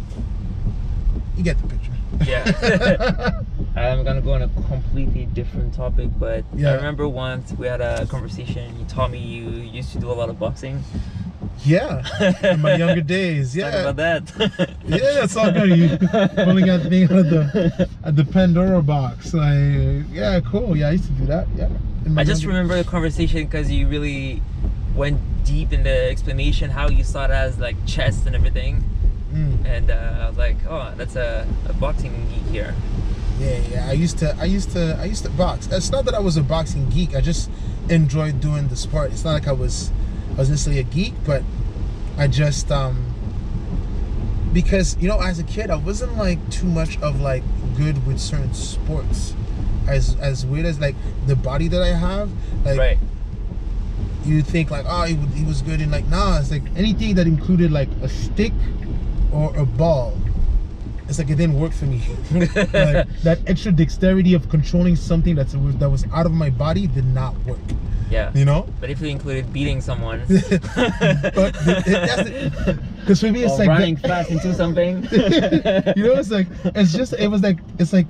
you get the picture. Yeah. I'm gonna go on a completely different topic, but yeah. I remember once we had a conversation. You told me you used to do a lot of boxing. Yeah, in my younger days. Yeah. Talk about that. Yeah, it's all good. You pulling out the thing at the Pandora box. Like, yeah, cool. Yeah, I used to do that. Yeah. I just remember the conversation because you really went deep in the explanation how you saw it as like chest and everything. And I was like, oh, that's a boxing geek here. Yeah. I used to box. It's not that I was a boxing geek. I just enjoyed doing the sport. It's not like I was necessarily a geek, but I just because, you know, as a kid I wasn't like too much of like good with certain sports. as weird as like the body that I have, like Right. you think like, oh, he was good in like, nah, it's like anything that included like a stick or a ball, it's like it didn't work for me. Like, that extra dexterity of controlling something that was out of my body did not work. Yeah. You know? But if you included beating someone, But because for me it's or like running fast into something. you know, it's like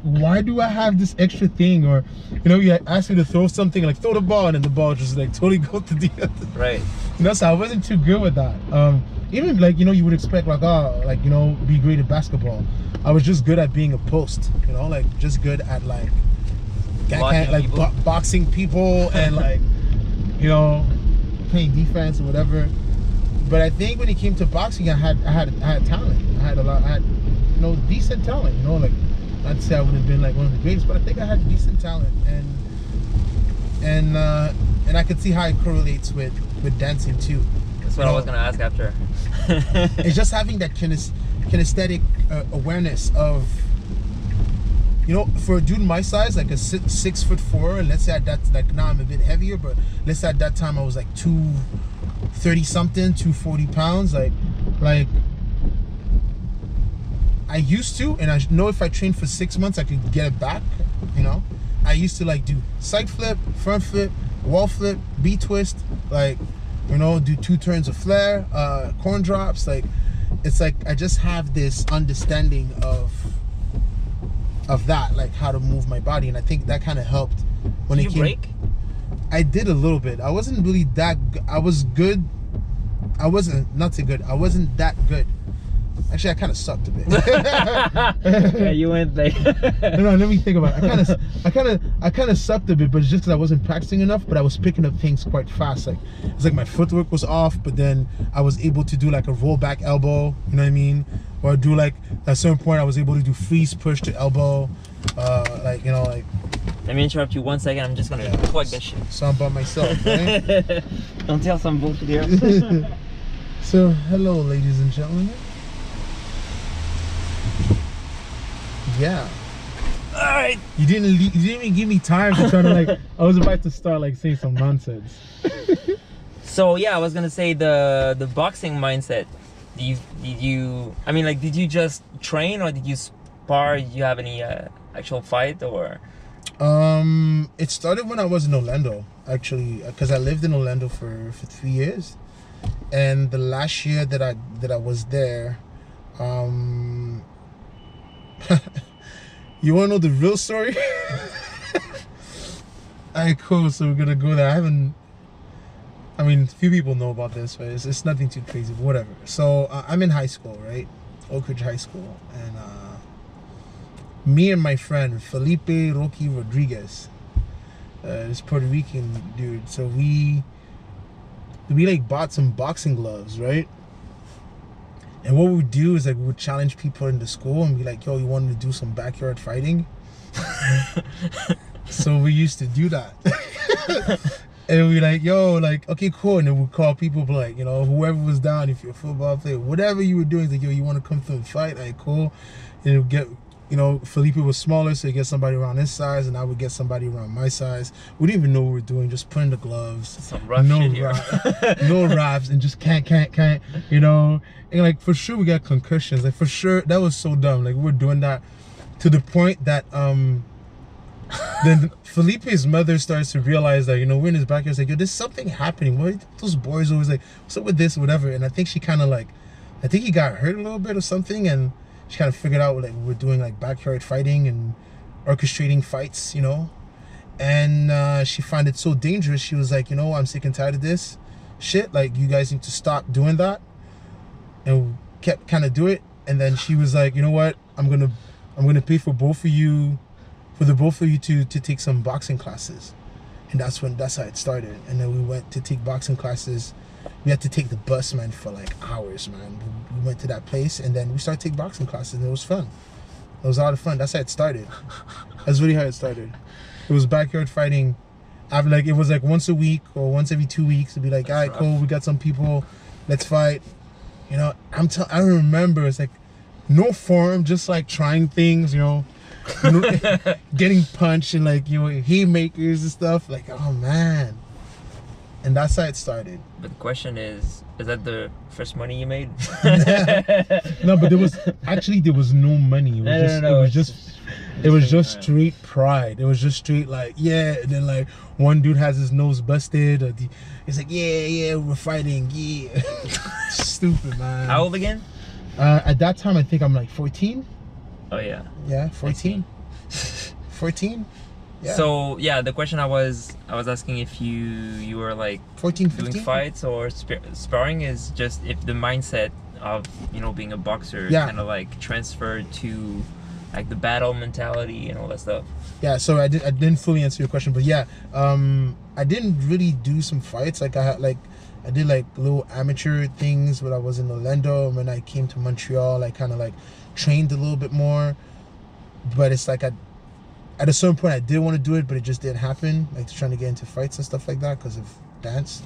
why do I have this extra thing? Or you know, you ask me to throw something, like throw the ball, and then the ball just like totally go to the other. Right. You know, so I wasn't too good with that. Even like, you know, you would expect like, oh, like, you know, be great at basketball. I was just good at being a post, you know, like just good at like boxing people and like, you know, playing defense or whatever. But I think when it came to boxing, I had talent. I had you know, decent talent. You know, like not to say I would have been like one of the greatest, but I think I had decent talent, and I could see how it correlates with dancing too. That's what I was gonna ask after. It's just having that kinesthetic awareness of, you know, for a dude my size, like a 6'4", and let's say at that, like now I'm a bit heavier, but let's say at that time I was like 230 something, 240 pounds, like I used to, and I know if I trained for 6 months I could get it back. You know, I used to like do side flip, front flip, wall flip, B twist, like, you know, do 2 turns of flare, corn drops. Like, it's like I just have this understanding of that, like how to move my body, and I think that kind of helped when Did it you came. break? I did a little bit. I wasn't really that. I was good. I wasn't not too good. I wasn't that good. Actually, I kind of sucked a bit. Yeah, you went like. No, let me think about it. I kind of sucked a bit, but it's just because I wasn't practicing enough. But I was picking up things quite fast. Like it's like my footwork was off, but then I was able to do like a roll back elbow. You know what I mean? Or do like at a certain point I was able to do freeze push to elbow. Like, you know, like. Let me interrupt you 1 second. I'm just gonna plug this shit. So I'm by myself, right? Don't tell some bullshit here. So hello, ladies and gentlemen. Yeah. All right. You didn't even give me time to try to like. I was about to start like saying some nonsense. So yeah, I was gonna say the boxing mindset. Did you? I mean, like, did you just train or did you spar? Did you have any actual fight or? It started when I was in Orlando, actually, because I lived in Orlando for 3 years, and the last year that I was there, you want to know the real story? Alright, cool. So we're gonna go there. I mean, few people know about this, but it's nothing too crazy, but whatever. So I'm in high school, right? Oak Ridge High School, and me and my friend Felipe Rocky Rodriguez, this Puerto Rican dude. So we like bought some boxing gloves, right? And what we would do is like we would challenge people in the school and be like, yo, you want to do some backyard fighting? So we used to do that. And we like, yo, like, okay, cool. And then we'd call people, like, you know, whoever was down, if you're a football player, whatever you were doing, it's like, yo, you want to come through and fight? Like, cool. And it would get, you know, Felipe was smaller, so he get somebody around his size, and I would get somebody around my size. We didn't even know what we were doing, just putting the gloves. Some rough shit here. No wraps, and just can't, you know. And like, for sure we got concussions. Like, for sure, that was so dumb. Like, we were doing that to the point that then Felipe's mother starts to realize that, you know, we're in his backyard. It's like, yo, there's something happening. What those boys always like, what's up with this, whatever. And I think she kind of like, I think he got hurt a little bit or something, and she kind of figured out like we're doing like backyard fighting and orchestrating fights, you know. And she found it so dangerous. She was like, you know, I'm sick and tired of this shit. Like, you guys need to stop doing that. And we kept kind of do it. And then she was like, you know what? I'm gonna pay for both of you. For the both of you to take some boxing classes. And that's how it started. And then we went to take boxing classes. We had to take the bus, man, for like hours, man. We went to that place and then we started taking boxing classes, and it was fun. It was a lot of fun. That's how it started. That's really how it started. It was backyard fighting. It was like once a week or once every 2 weeks to be like, all right, cool, we got some people, let's fight. You know, I remember it's like no form, just like trying things, you know. getting punched and like, you know, haymakers and stuff. Like, oh man. And that's how it started. But the question is that the first money you made? No, but there was no money. It was just straight pride. It was just straight like, yeah. And then like one dude has his nose busted. Or he's like, yeah, we're fighting. Yeah. Stupid, man. How old again? At that time, I think I'm like 14. Oh yeah. Yeah, 14. 14. Yeah. So yeah, the question I was asking if you were like 14, 15? doing fights or sparring is just if the mindset of, you know, being a boxer Yeah. kind of like transferred to like the battle mentality and all that stuff. Yeah, so I didn't fully answer your question, but yeah, I didn't really do some fights. Like I did like little amateur things when I was in Orlando. When I came to Montreal, I kind of like trained a little bit more. But it's like at a certain point I did want to do it, but it just didn't happen. Like trying to get into fights and stuff like that because of dance.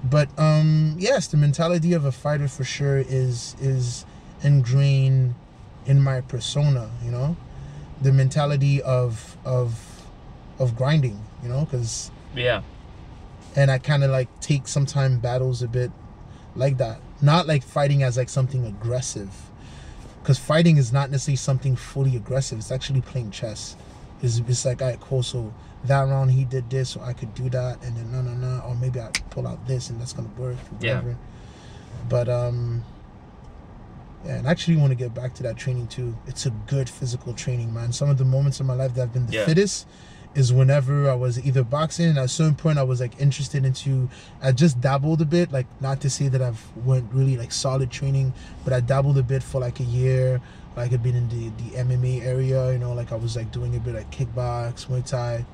But yes, the mentality of a fighter for sure is ingrained in my persona, you know, the mentality of grinding, you know, because yeah. And I kind of like take sometimes battles a bit like that, not like fighting as like something aggressive, because fighting is not necessarily something fully aggressive. It's actually playing chess. It's like, all right, cool, so that round he did this, so I could do that, and then no, or maybe I pull out this and that's gonna work, whatever. Yeah. But yeah, and I actually want to get back to that training too. It's a good physical training, man. Some of the moments in my life that have been the fittest is whenever I was either boxing. At a certain point, I was like interested into. I just dabbled a bit, like not to say that I've went really like solid training, but I dabbled a bit for like a year. Like I've been in the MMA area, you know, like I was like doing a bit like kickbox, Muay Thai,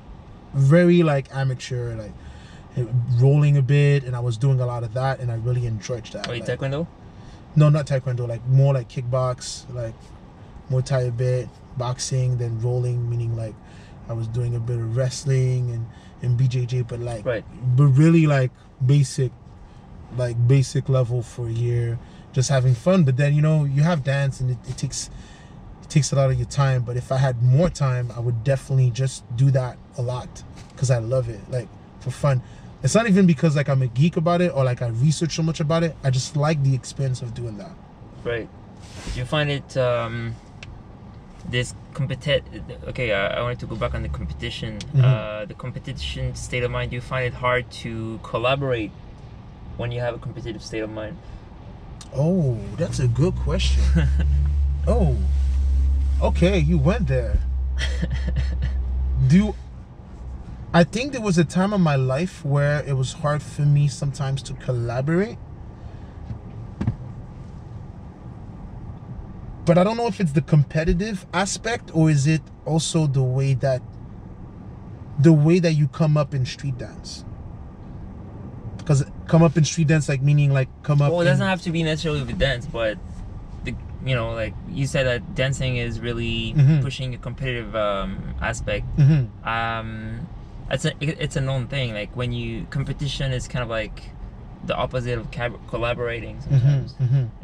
very like amateur, like rolling a bit, and I was doing a lot of that, and I really enjoyed that. Wait, like, Taekwondo? No, not Taekwondo, like more like kickbox, like Muay Thai a bit, boxing, then rolling, meaning like I was doing a bit of wrestling and BJJ, but like, but really like basic level for a year, just having fun. But then, you know, you have dance and it takes a lot of your time. But if I had more time, I would definitely just do that a lot because I love it, like for fun. It's not even because like I'm a geek about it or like I research so much about it. I just like the experience of doing that. Right. Do you find it this okay, I wanted to go back on the competition. The competition state of mind. Do you find it hard to collaborate when you have a competitive state of mind? Oh, that's a good question. Oh, okay, you went there. I think there was a time in my life where it was hard for me sometimes to collaborate. But I don't know if it's the competitive aspect or is it also the way that you come up in street dance. Because come up in street dance, like meaning like come up. Well, it doesn't have to be necessarily with dance, but you know, like you said that dancing is really pushing a competitive aspect. It's a known thing. Like when competition is kind of like the opposite of collaborating sometimes.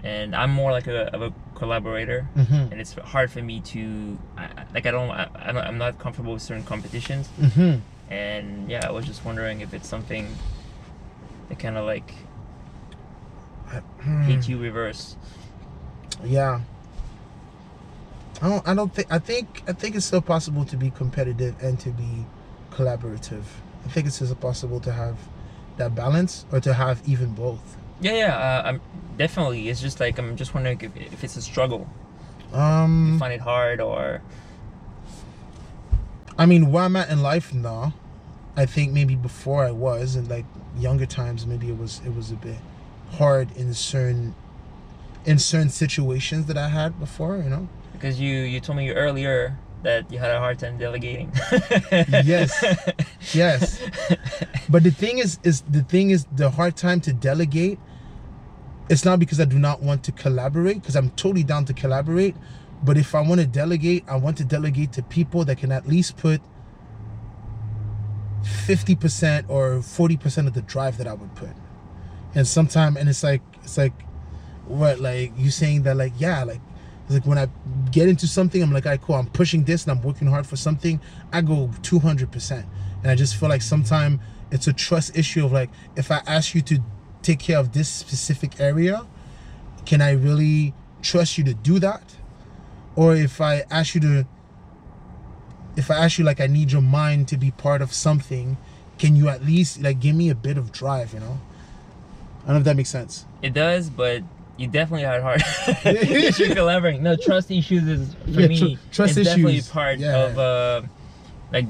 And I'm more like of a collaborator, and it's hard for me to I'm not comfortable with certain competitions. And yeah, I was just wondering if it's something that kind of like hate you reverse. Yeah. I think it's still possible to be competitive and to be collaborative. I think it's still possible to have that balance or to have even both. I'm definitely. It's just like I'm just wondering if it's a struggle. You find it hard or. I mean, where I'm at in life now, I think maybe before I was, and like younger times, maybe it was a bit hard in certain situations that I had before, you know. Because you told me earlier that you had a hard time delegating. yes. But the thing is the hard time to delegate. It's not because I do not want to collaborate, because I'm totally down to collaborate. But if I want to delegate, I want to delegate to people that can at least put 50% or 40% of the drive that I would put. And it's like what, like you saying that, like, yeah, like Like when I get into something, I'm like, all right, cool, I'm pushing this and I'm working hard for something, I go 200%. And I just feel like sometimes it's a trust issue of like, if I ask you to take care of this specific area, can I really trust you to do that? Or if I ask you like, I need your mind to be part of something, can you at least like give me a bit of drive, you know? I don't know if that makes sense. It does, but you definitely had hard. You should collaborate. No, trust issues is for me. Trust it's issues definitely part of like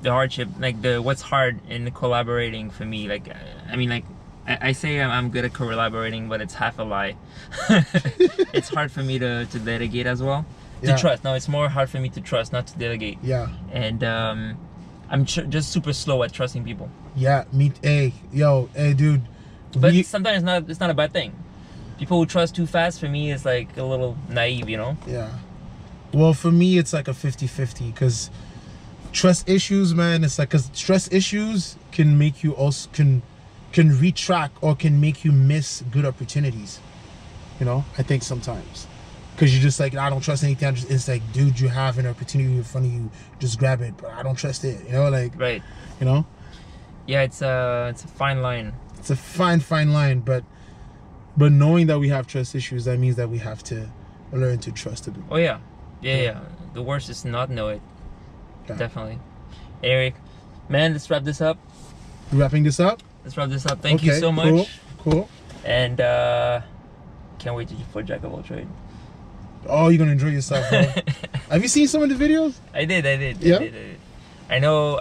the hardship, like the what's hard in collaborating for me. Like, I mean, like I say I'm good at collaborating, but it's half a lie. It's hard for me to delegate as well. To trust. No, it's more hard for me to trust, not to delegate. Yeah. And I'm just super slow at trusting people. Yeah. Hey, dude. But sometimes it's not a bad thing. People who trust too fast, for me, is like a little naive, you know? Yeah. Well, for me, it's like a 50-50 because trust issues, man, it's like, because trust issues can make you also, can retract or can make you miss good opportunities. You know, I think sometimes. Because you're just like, I don't trust anything. It's like, dude, you have an opportunity in front of you. Just grab it. But I don't trust it. You know, like, right. You know? Yeah, it's a fine line. It's a fine line, but knowing that we have trust issues, that means that we have to learn to trust it. Oh yeah. Yeah. The worst is to not know it. Yeah. Definitely. Eric, man, let's wrap this up. You wrapping this up? Let's wrap this up. Thank you so much. Cool. And can't wait for Jack of all trade. Oh, you're gonna enjoy yourself, bro. Have you seen some of the videos? I did. Yeah. I did. I know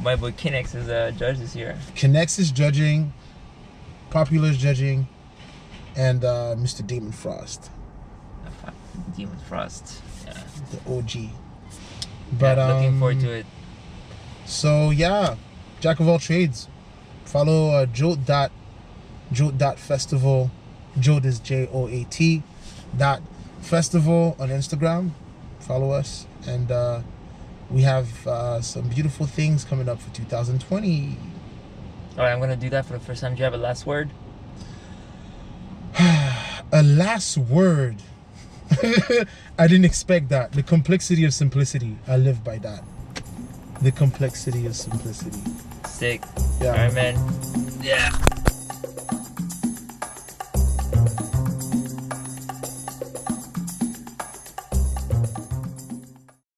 my boy Kinex is a judge this year. Kinex is judging, Popular is judging, and Mr. Damon Frost. Demon Frost. Yeah. The OG. But looking forward to it. So yeah, Jack of all trades. Follow Jote.festival. Jote is JOAT. .festival on Instagram. Follow us, and we have some beautiful things coming up for 2020. All right, I'm gonna do that for the first time. Do you have a last word? A last word. I didn't expect that. The complexity of simplicity. I live by that. The complexity of simplicity. Sick. Yeah. All right, man. Yeah.